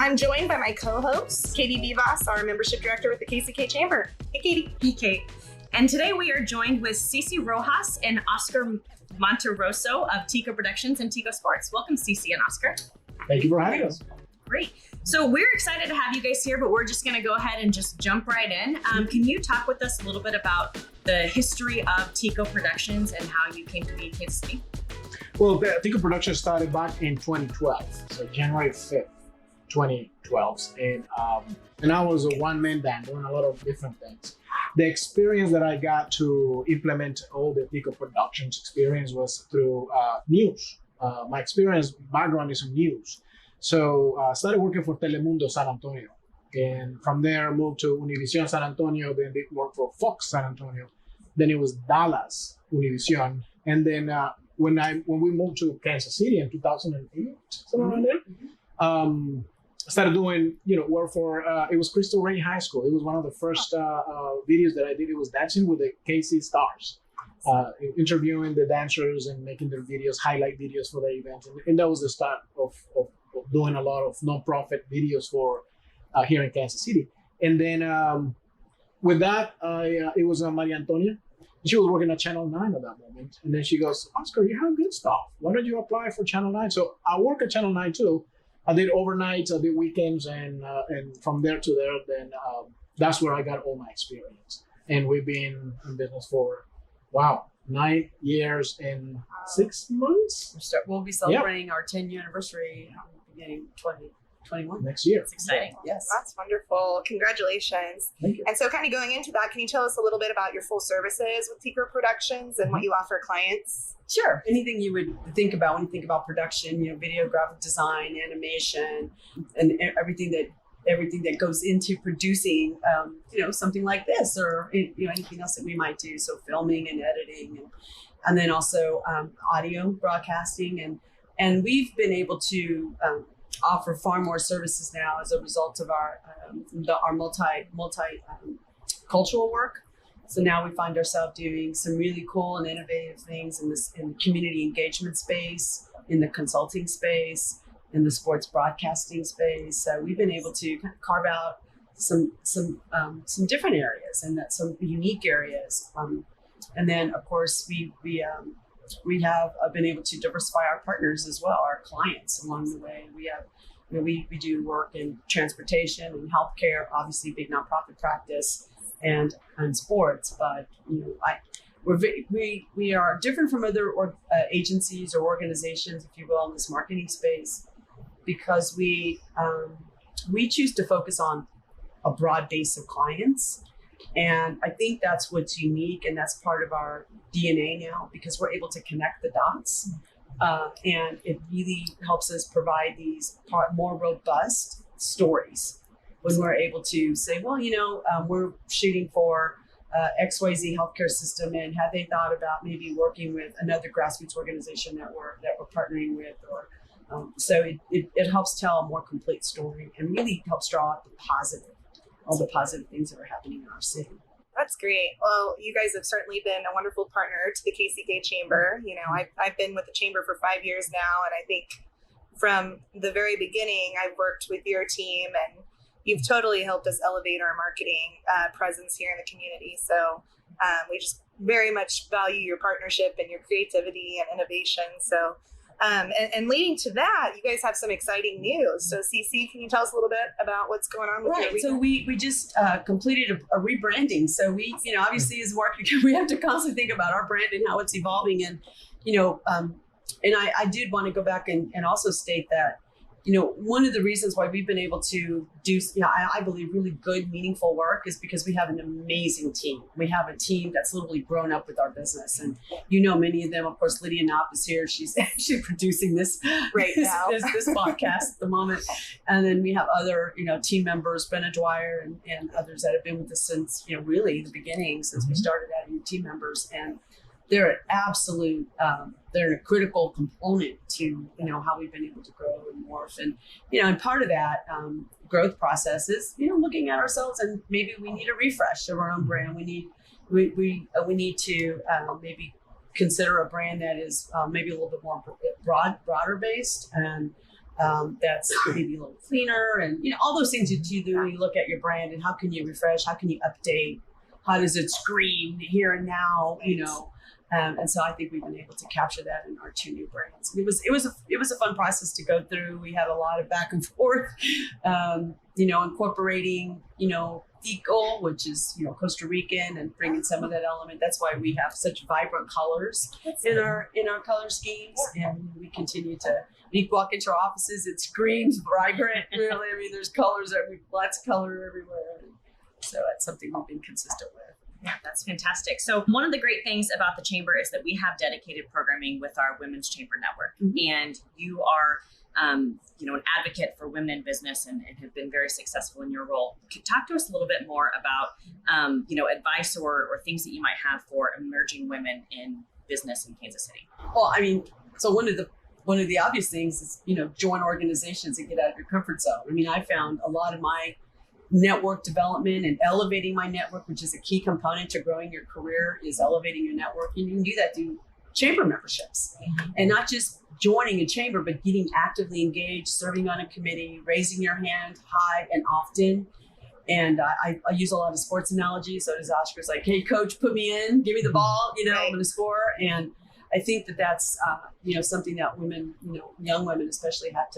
I'm joined by my co-host, Katie Vivas, our membership director with the KCK Chamber. Hey, Katie. Hey, Kate. And today we are joined with Cece Rojas and Oscar Monteroso of Tico Productions and Tico Sports. Welcome, Cece and Oscar. Thank you for having us. Great. So we're excited to have you guys here, but we're just going to go ahead and just jump right in. Can you talk with us a little bit about the history of Tico Productions and how you came to be in Kansas City? Well, the Tico Productions started back in 2012, so January 5th, 2012. And I was a one-man band doing a lot of different things. The experience that I got to implement all the Tico Productions experience was through news. My background is in news. So I started working for Telemundo San Antonio. And from there, moved to Univision San Antonio, then did work for Fox San Antonio. Then it was Dallas Univision. And then when we moved to Kansas City in 2008, somewhere around there, I started doing, work for, it was Cristo Rey High School. It was one of the first videos that I did. It was Dancing with the KC Stars, interviewing the dancers and making their videos, highlight videos for the event. And that was the start of doing a lot of nonprofit videos for here in Kansas City. And then with that, it was Maria Antonia. She was working at Channel 9 at that moment. And then she goes, Oscar, you have good stuff. Why don't you apply for Channel 9? So I work at Channel 9 too. I did overnights, I did weekends, and from there to there, then that's where I got all my experience. And we've been in business for, 9 years and 6 months. We'll be celebrating our 10-year anniversary beginning 2021. Next year. It's exciting. Yes. That's wonderful. Congratulations. Thank you. And so kind of going into that, can you tell us a little bit about your full services with Tico Productions and what you offer clients? Sure. Anything you would think about when you think about production, video, graphic design, animation, and everything that goes into producing, something like this or, anything else that we might do. So filming and editing and then also audio broadcasting. And we've been able to offer far more services now as a result of our cultural work. So now we find ourselves doing some really cool and innovative things in the community engagement space, in the consulting space, in the sports broadcasting space. So we've been able to kind of carve out some different areas and some unique areas. And then of course we have been able to diversify our partners as well, our clients along the way. We do work in transportation and healthcare, obviously big nonprofit practice, and sports. But we are different from other agencies or organizations, if you will, in this marketing space, because we choose to focus on a broad base of clients. And I think that's what's unique, and that's part of our DNA now, because we're able to connect the dots. And it really helps us provide these more robust stories when we're able to say, well, we're shooting for XYZ healthcare system, and have they thought about maybe working with another grassroots organization that we're partnering with, or so it helps tell a more complete story and really helps draw out all the positive things that are happening in our city. That's great. Well, you guys have certainly been a wonderful partner to the KCK Chamber. I've been with the Chamber for 5 years now, and I think from the very beginning, I've worked with your team, and you've totally helped us elevate our marketing presence here in the community. So we just very much value your partnership and your creativity and innovation. So and leading to that, you guys have some exciting news. So Cece, can you tell us a little bit about what's going on with your So we just completed a rebranding. So we, obviously as marketing, we have to constantly think about our brand and how it's evolving. And, and I did want to go back and also state that, one of the reasons why we've been able to do, I believe really good, meaningful work is because we have an amazing team. We have a team that's literally grown up with our business. And many of them, of course, Lydia Knopp is here. She's actually producing this right now, this podcast at the moment. And then we have other, team members, Brenna Dwyer and others that have been with us since, really the beginning, since we started adding team members. And they're an absolute, they're a critical component to, how we've been able to grow and morph. And, and part of that growth process is, looking at ourselves and maybe we need a refresh of our own brand. We need to maybe consider a brand that is maybe a little bit more broader based and that's maybe a little cleaner, and all those things that you do when you look at your brand and how can you refresh, how can you update, how does it scream here and now, and so I think we've been able to capture that in our 2 new brands. It was a fun process to go through. We had a lot of back and forth, incorporating Tico, which is Costa Rican, and bringing some of that element. That's why we have such vibrant colors in our color schemes, and we continue to. When you walk into our offices, it screams vibrant. Really, I mean, there's colors, lots of color everywhere. So that's something we've been consistent with. Yeah, that's fantastic. So one of the great things about the Chamber is that we have dedicated programming with our Women's Chamber Network. Mm-hmm. And you are, an advocate for women in business and have been very successful in your role. Talk to us a little bit more about, advice or things that you might have for emerging women in business in Kansas City. Well, I mean, so one of the obvious things is, join organizations and get out of your comfort zone. I mean, I found a lot of my network development and elevating my network, which is a key component to growing your career, is elevating your network. And you can do that through chamber memberships, and not just joining a chamber, but getting actively engaged, serving on a committee, raising your hand high and often. And I use a lot of sports analogies. So does Oscar's like, hey, coach, put me in, give me the ball, I'm going to score. And I think that's, something that women, young women especially have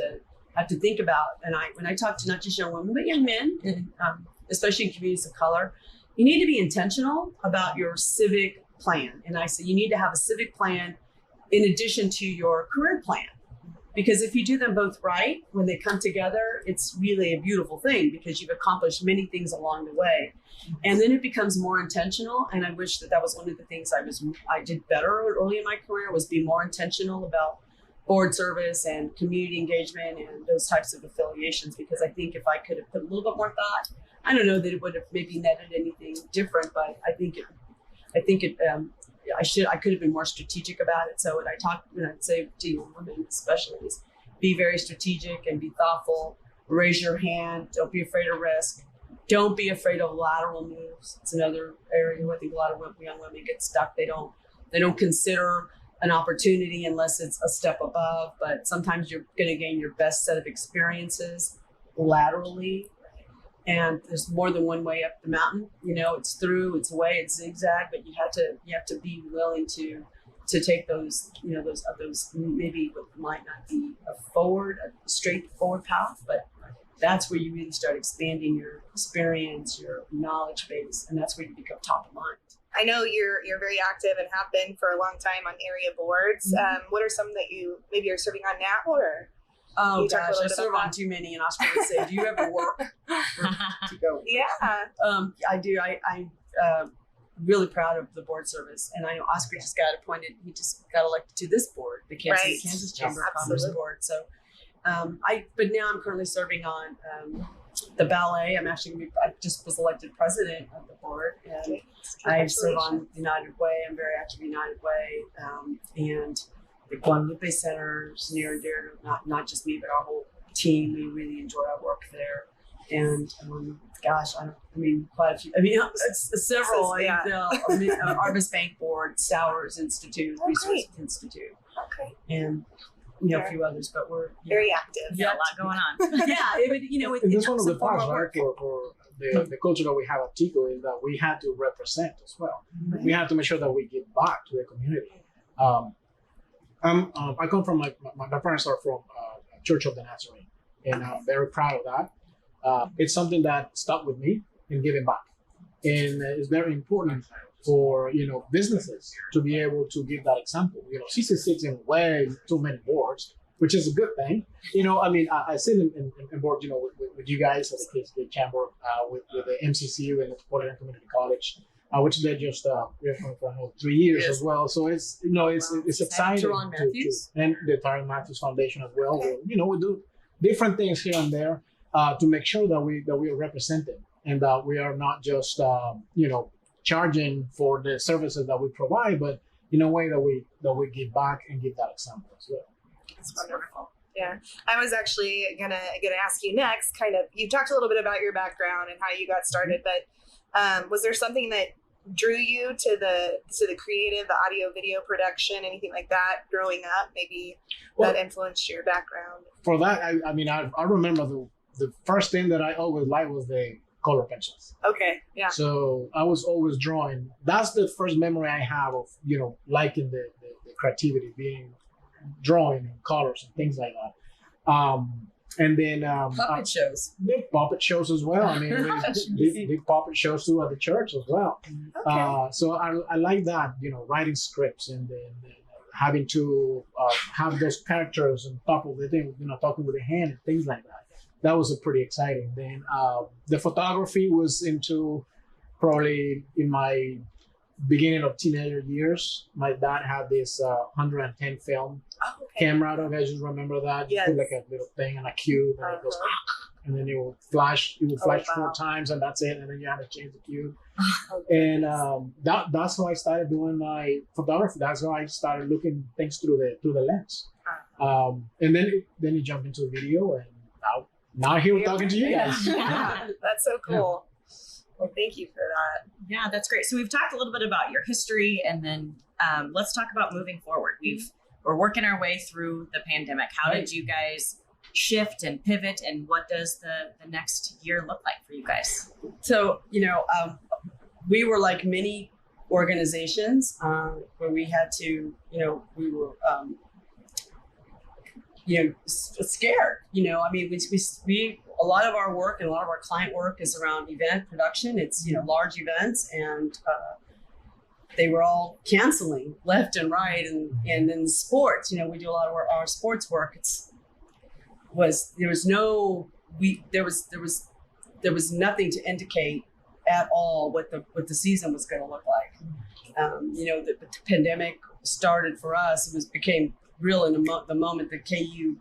to think about. And when I talk to not just young women, but young men, and especially in communities of color, you need to be intentional about your civic plan. And I say you need to have a civic plan in addition to your career plan. Because if you do them both right, when they come together, it's really a beautiful thing because you've accomplished many things along the way. And then it becomes more intentional. And I wish that was one of the things I did better early in my career, was be more intentional about board service and community engagement and those types of affiliations. Because I think if I could have put a little bit more thought, I don't know that it would have maybe netted anything different, but I could have been more strategic about it. So when I'd say to young women especially is be very strategic and be thoughtful, raise your hand, don't be afraid of risk. Don't be afraid of lateral moves. It's another area where I think a lot of young women get stuck. They don't consider an opportunity unless it's a step above, but sometimes you're going to gain your best set of experiences laterally. And there's more than one way up the mountain. It's through, it's away, it's zigzag, but you have to be willing to take those, those maybe what might not be a straightforward path, but that's where you really start expanding your experience, your knowledge base, and that's where you become top of mind. I know you're very active and have been for a long time on area boards. Mm-hmm. What are some that you maybe are serving on now, or? Oh gosh, I serve on too many, and Oscar would say, "Do you ever work?" Tico? Yeah, I do. I'm really proud of the board service, and I know Oscar just got appointed. He just got elected to this board, the Kansas Chamber of Commerce Board. So, but now I'm currently serving on the ballet. I just was elected president of the board, and I serve on United Way. I'm very active in United Way, and the Guadalupe Center is near and dear to not just me, but our whole team. We really enjoy our work there. And quite a few. It's several. Yeah. Arvis Bank Board, Stowers Institute, Resource Institute, and a few others. But we're very active. Yeah, a lot going on. And that's one of the parts, right, for the culture that we have at Tico is that we have to represent as well. Mm-hmm. We have to make sure that we give back to the community. I come from my parents are from Church of the Nazarene, and I'm very proud of that. It's something that stuck with me in giving back, and it's very important for businesses to be able to give that example. CC sits in way too many boards, which is a good thing. I sit in board, with you guys at the chamber, with the MCCU and the Portland Community College. Which they just for 3 years as well. So it's it's exciting. And the Tyron Matthews Foundation as well. Okay. We do different things here and there to make sure that we are represented and that we are not just charging for the services that we provide, but in a way that we give back and give that example as well. That's wonderful. Yeah, I was actually gonna ask you next. Kind of, you talked a little bit about your background and how you got started, but was there something that drew you to the creative, the audio video production, anything like that growing up? Maybe that influenced your background. For that, I remember the first thing that I always liked was the color pencils. Okay, yeah. So I was always drawing. That's the first memory I have of, liking the creativity, being drawing and colors and things like that. And then puppet shows. Big puppet shows as well. I mean, big puppet shows too at the church as well. Okay. So I like that, writing scripts and then having to have those characters on top of the thing, talking with the hand and things like that. That was pretty exciting. Then the photography was into probably in my beginning of teenager years. My dad had this 110 film camera. I don't know if you guys just remember that. Yes. You put like a little thing and a cube and it goes, and then it will flash. It will flash 4 times and that's it. And then you have to change the cube. And that's how I started doing my photography. That's how I started looking things through the lens. And then you jump into video and now here we're talking to you guys. Yeah, that's so cool. Well, thank you for that. Yeah, that's great. So we've talked a little bit about your history, and then let's talk about moving forward. We're working our way through the pandemic. How did you guys shift and pivot, and what does the next year look like for you guys? So, we were like many organizations where we had to, we were, scared. We a lot of our work and a lot of our client work is around event production. It's large events, and they were all canceling left and right, and then sports. We do a lot of our sports work. There was nothing to indicate at all what the season was going to look like. The pandemic started for us. It became real in the moment that KU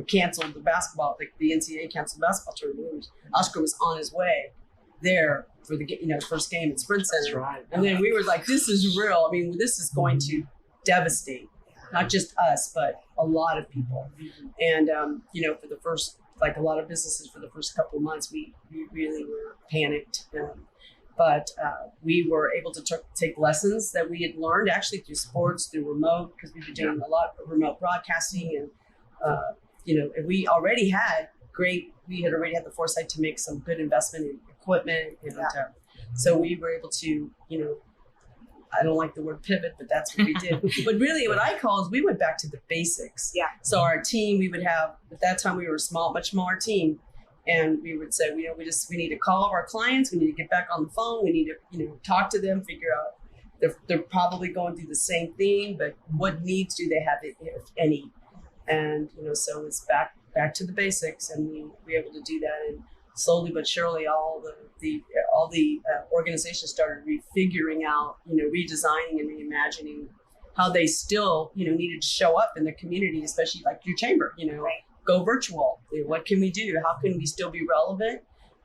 canceled the basketball, like the NCAA canceled the basketball tournament. Oscar was on his way there for the first game at Sprint Center. That's right. And then we were like, this is real. I mean, this is going to devastate not just us, but a lot of people. And, for the first, like a lot of businesses for the first couple of months, we really were panicked. But we were able to take lessons that we had learned actually through sports, through remote, because we were doing a lot of remote broadcasting. And, and we had already had the foresight to make some good investment in equipment. And so we were able to, I don't like the word pivot, but that's what we did. But really what I call is we went back to the basics. Yeah. So our team, we would have, at that time we were a much smaller team. And we would say, we need to call our clients. We need to get back on the phone. We need to, talk to them, figure out they're probably going through the same thing, but what needs do they have, if any? And, so it's back to the basics, and we were able to do that. And slowly but surely, all the organizations started refiguring out, redesigning and reimagining how they still, needed to show up in the community, especially like your chamber, Right. Go virtual. What can we do? How can we still be relevant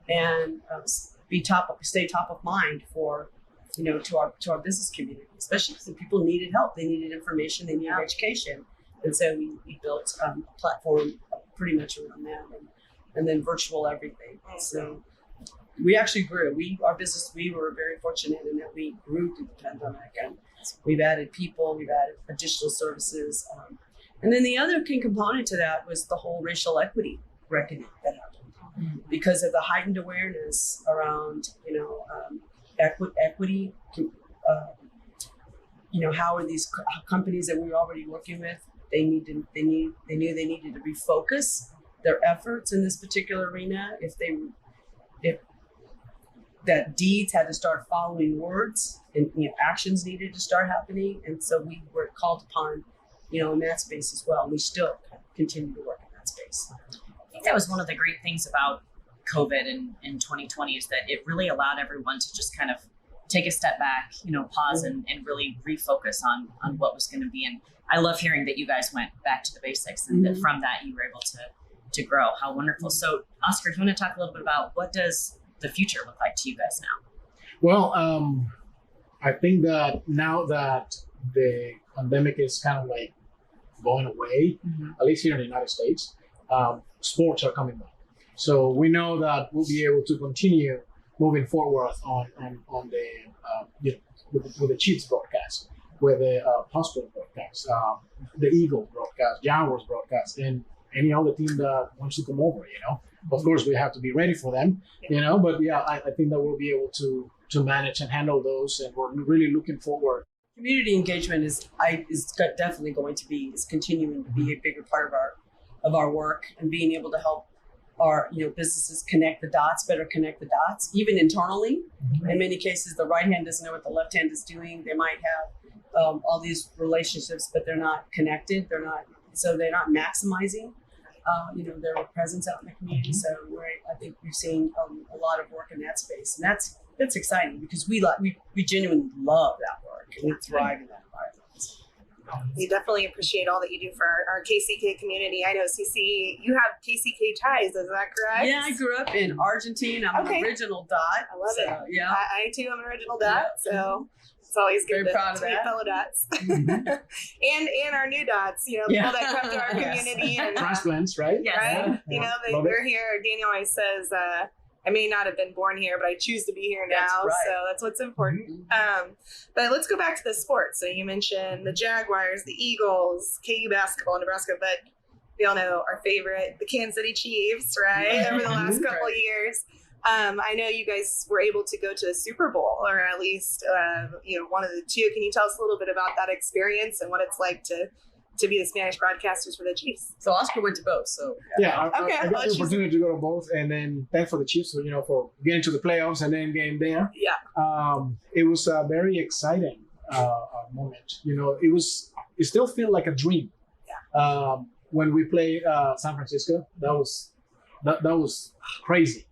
and stay top of mind for, to our business community, especially because people needed help. They needed information. They needed education. And so we built a platform pretty much around that, and then virtual everything. So we actually grew. Our business, we were very fortunate in that we grew through the pandemic, and we've added people, we've added additional services. And then the other key component to that was the whole racial equity reckoning that happened because of the heightened awareness around, equity. How are these companies that we were already working with? They knew they needed to refocus their efforts in this particular arena. If that deeds had to start following words, and actions needed to start happening, and so we were called upon, in that space as well. And we still continue to work in that space. I think that was one of the great things about COVID in 2020 is that it really allowed everyone to just kind of take a step back, pause and really refocus on what was going to be. And I love hearing that you guys went back to the basics and that from that you were able to grow. How wonderful. So Oscar, do you want to talk a little bit about what does the future look like to you guys now? Well, I think that now that the pandemic is kind of like going away, at least here in the United States, sports are coming back. So we know that we'll be able to continue moving forward on the with the Chiefs broadcast, with the hospital broadcast, the Eagle broadcast, Jaguars broadcast, and any other team that wants to come over. Of course, we have to be ready for them. But yeah, I think that we'll be able to manage and handle those, and we're really looking forward. Community engagement is definitely going to be continuing to be a bigger part of our work, and being able to help our businesses connect the dots, even internally. In many cases, the right hand doesn't know what the left hand is doing. They might have all these relationships, but they're not connected. They're not maximizing their presence out in the community. So I think we've seen a lot of work in that space, and that's exciting because we genuinely love that work and we thrive in that environment. We definitely appreciate all that you do for our KCK community. I know, CC, you have KCK ties, is that correct? Yeah, I grew up in Argentina. I'm an original dot. I love it. Yeah, I too am an original dot. So it's always good to meet fellow dots. and our new dots, people that come to our community and transplants, right? Yes. Right? Yeah. They're here. Daniel always says, I may not have been born here, but I choose to be here now. That's right. So that's what's important. But let's go back to the sports. So you mentioned the Jaguars, the Eagles, KU basketball, Nebraska, but we all know our favorite, the Kansas City Chiefs, right? Over the last couple of years. I know you guys were able to go to the Super Bowl, or at least, one of the two. Can you tell us a little bit about that experience and what it's like to be the Spanish broadcasters for the Chiefs? So Oscar went to both. So I got the opportunity to go to both, and then thanks for the Chiefs, for getting to the playoffs and then getting there. Yeah. It was a very exciting moment. It still felt like a dream. Yeah. When we played San Francisco, that was crazy.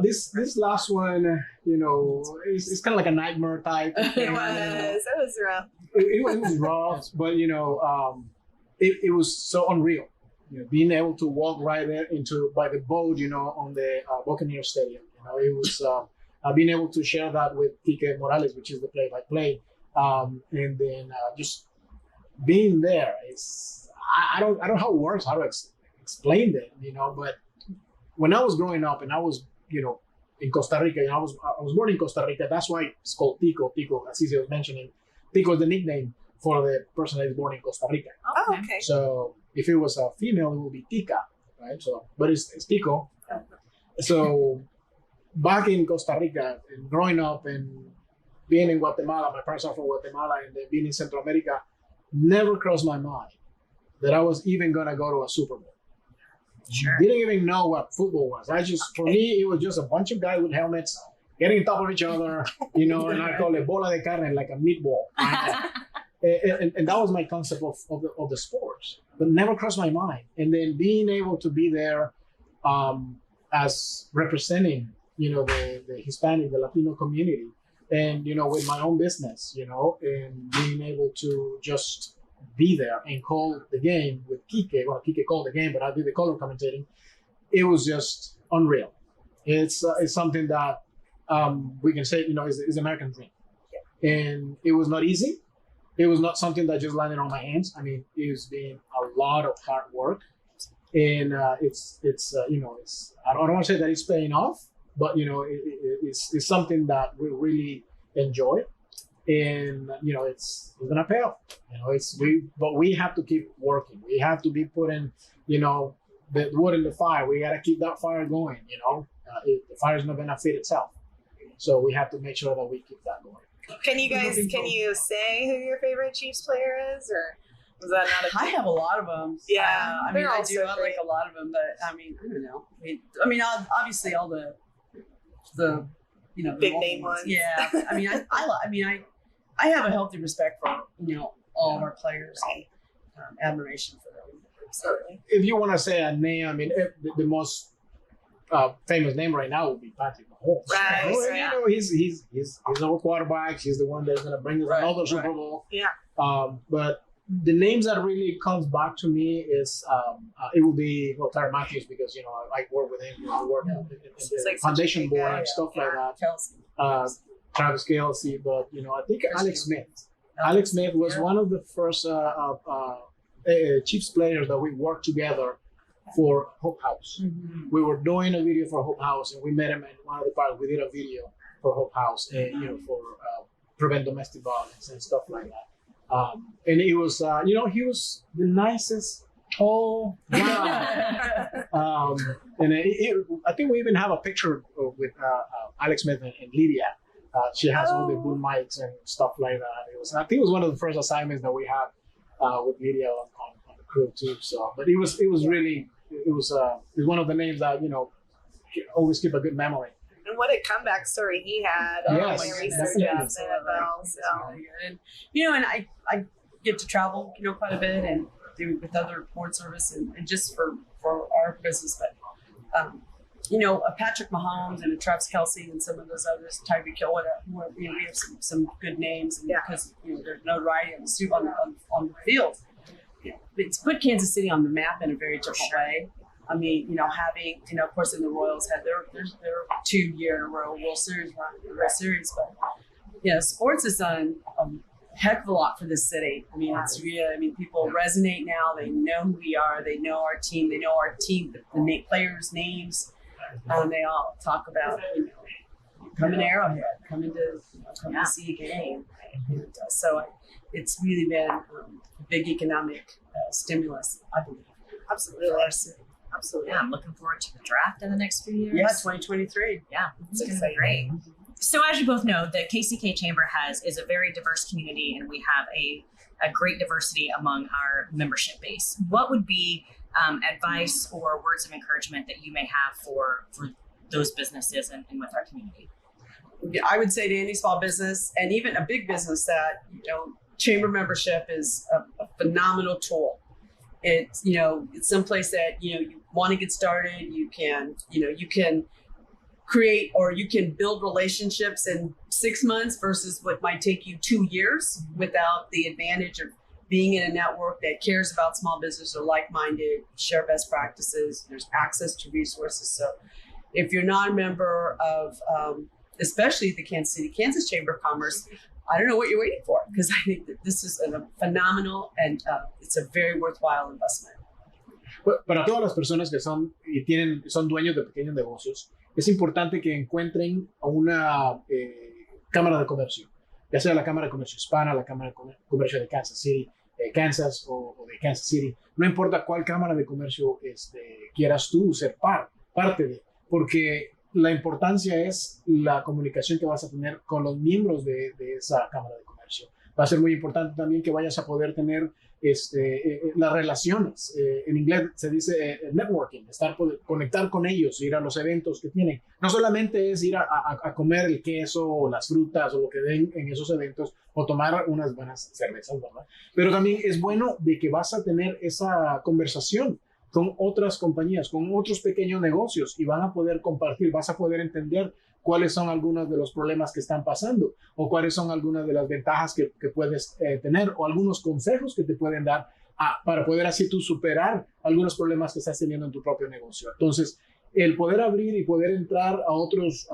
This last one, it's kind of like a nightmare type. It was rough. It was rough, but it was so unreal. Being able to walk right there by the boat, on the Buccaneer Stadium. It was being able to share that with Tico Morales, which is the play-by-play, and then just being there is I don't know how it works, how to explain that, but when I was growing up and I was in Costa Rica, I was born in Costa Rica. That's why it's called Tico. Tico, as Ceci was mentioning. Tico is the nickname for the person that is born in Costa Rica. Oh, okay. So if it was a female, it would be Tica, right? So, but it's Tico. So back in Costa Rica, and growing up and being in Guatemala, my parents are from Guatemala, and then being in Central America, never crossed my mind that I was even gonna go to a Super Bowl. Sure. Didn't even know what football was. For me, it was just a bunch of guys with helmets getting on top of each other, and I call it bola de carne, like a meatball. And that was my concept of the sports, but never crossed my mind. And then being able to be there as representing, the Hispanic, the Latino community, and, with my own business, and being able to just be there and call the game with Kike. Well, Kike called the game, but I did the color commentating. It was just unreal. It's something that we can say, is American dream. Yeah. And it was not easy. It was not something that just landed on my hands. I mean, it's been a lot of hard work, and it's I don't want to say that it's paying off, but it's something that we really enjoy. And it's gonna pay off. But we have to keep working. We have to be putting, the wood in the fire. We gotta keep that fire going. The fire's not gonna feed itself. So we have to make sure that we keep that going. Can you say who your favorite Chiefs player is, or was that not? I have a lot of them. Yeah, I like a lot of them, but I don't know. Obviously all the big name ones. Yeah, I have a healthy respect for all of our players, and admiration for them. Certainly. If you want to say a name, the most famous name right now would be Patrick Mahomes. Right. He's our quarterback. He's the one that's going to bring us another Super Bowl. Yeah. But the names that really comes back to me is it will be Tyrann Mathieu, because I work with him. I work in the foundation board and stuff like that. Kelsey. Travis Kelce, but I think Alex Smith. Alex Smith was one of the first Chiefs players that we worked together for Hope House. Mm-hmm. We were doing a video for Hope House, and we met him in one of the parks. We did a video for Hope House, and for prevent domestic violence and stuff like that. And he was, he was the nicest, tall guy. And I think we even have a picture with Alex Smith and Lydia. She has all the boom mics and stuff like that. I think it was one of the first assignments that we had with Lydia on the crew too. So, but it was one of the names that always keep a good memory. And what a comeback story he had. Yes, When he definitely. resurfaced the NFL. So. Really good. And I get to travel, quite a bit and do with other port service and just for our business. But, a Patrick Mahomes and a Travis Kelce and some of those others, Tyreek Hill, whatever, we have some good names because there's notoriety on the field. It's put Kansas City on the map in a very different way. I mean, having, of course, in the Royals had their 2 year in a row World Series run, the World Series, but sports has done a heck of a lot for this city. I mean, it's really, people resonate now. They know who we are. They know our team. They know our team, the players' names. They all talk about, come in Arrowhead, come to see a game. And, so it's really been a big economic stimulus, I believe. Absolutely. For our city. Absolutely. Yeah, I'm looking forward to the draft in the next few years. Yeah, 2023. Yeah, it's going to be great. So as you both know, the KCK Chamber is a very diverse community, and we have a great diversity among our membership base. What would be advice or words of encouragement that you may have for those businesses and with our community? I would say to any small business and even a big business that, chamber membership is a phenomenal tool. It's, it's someplace that, you want to get started. You can create or you can build relationships in 6 months versus what might take you 2 years without the advantage of being in a network that cares about small business or like-minded, share best practices. There's access to resources. So if you're not a member of, especially the Kansas Chamber of Commerce, I don't know what you're waiting for, because I think that this is a phenomenal and it's a very worthwhile investment. Para todas las personas que son dueños de pequeños negocios, es importante que encuentren a una cámara de comercio, ya sea la Cámara de Comercio Hispana, la Cámara de Comercio de Kansas City, Kansas o de Kansas City. No importa cuál cámara de comercio quieras tú ser parte de, porque la importancia es la comunicación que vas a tener con los miembros de esa Cámara de Comercio. Va a ser muy importante también que vayas a poder tener las relaciones. En inglés se dice networking, conectar con ellos, ir a los eventos que tienen. No solamente es ir a comer el queso o las frutas o lo que den en esos eventos o tomar unas buenas cervezas, ¿verdad? Pero también es bueno de que vas a tener esa conversación con otras compañías, con otros pequeños negocios y van a poder compartir, vas a poder entender cuáles son algunos de los problemas que están pasando o cuáles son algunas de las ventajas que puedes tener o algunos consejos que te pueden dar para poder así tú superar algunos problemas que estás teniendo en tu propio negocio. Entonces, el poder abrir y poder entrar a otros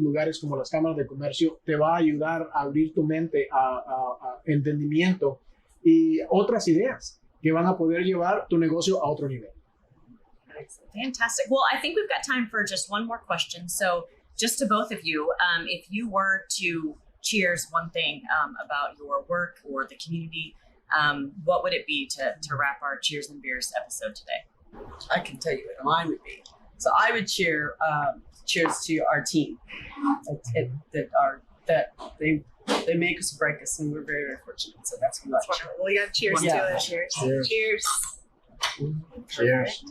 lugares como las cámaras de comercio te va a ayudar a abrir tu mente a entendimiento y otras ideas que van a poder llevar tu negocio a otro nivel. Fantastic. Well, I think we've got time for just one more question. So just to both of you, if you were to cheers one thing about your work or the community, what would it be to wrap our Cheers and Beers episode today? I can tell you what mine would be. So I would cheers to our team that they make us break us, and we're very, very fortunate. So that's what I cheer. We got cheers to it. Cheers. Cheers. Cheers. Cheers.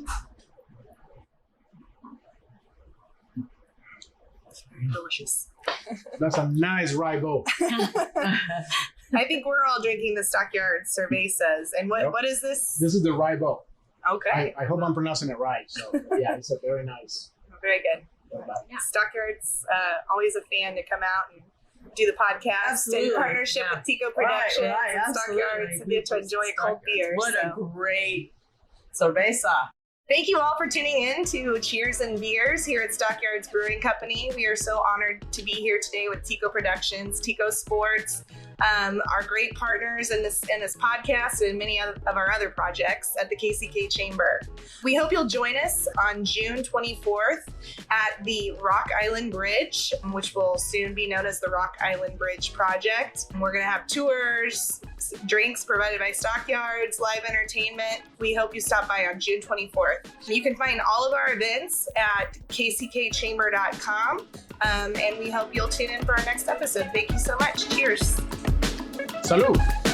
Delicious. That's a nice ribot. I think we're all drinking the Stockyard Cervezas. And what is this? This is the ribot. Okay. I hope I'm pronouncing it right. So yeah, it's a very nice. Very good. Yeah. Stockyard's always a fan to come out and do the podcast Absolutely. in partnership with Tico Productions Right, and Stockyards and get to enjoy a cold beer. What so. a great cerveza. Thank you all for tuning in to Cheers and Beers here at Stockyards Brewing Company. We are so honored to be here today with Tico Productions, Tico Sports, our great partners in this podcast and many of our other projects at the KCK Chamber. We hope you'll join us on June 24th at the Rock Island Bridge, which will soon be known as the Rock Island Bridge Project. And we're going to have tours, drinks provided by Stockyards, live entertainment. We hope you stop by on June 24th. You can find all of our events at kckchamber.com. And we hope you'll tune in for our next episode. Thank you so much. Cheers. Salud.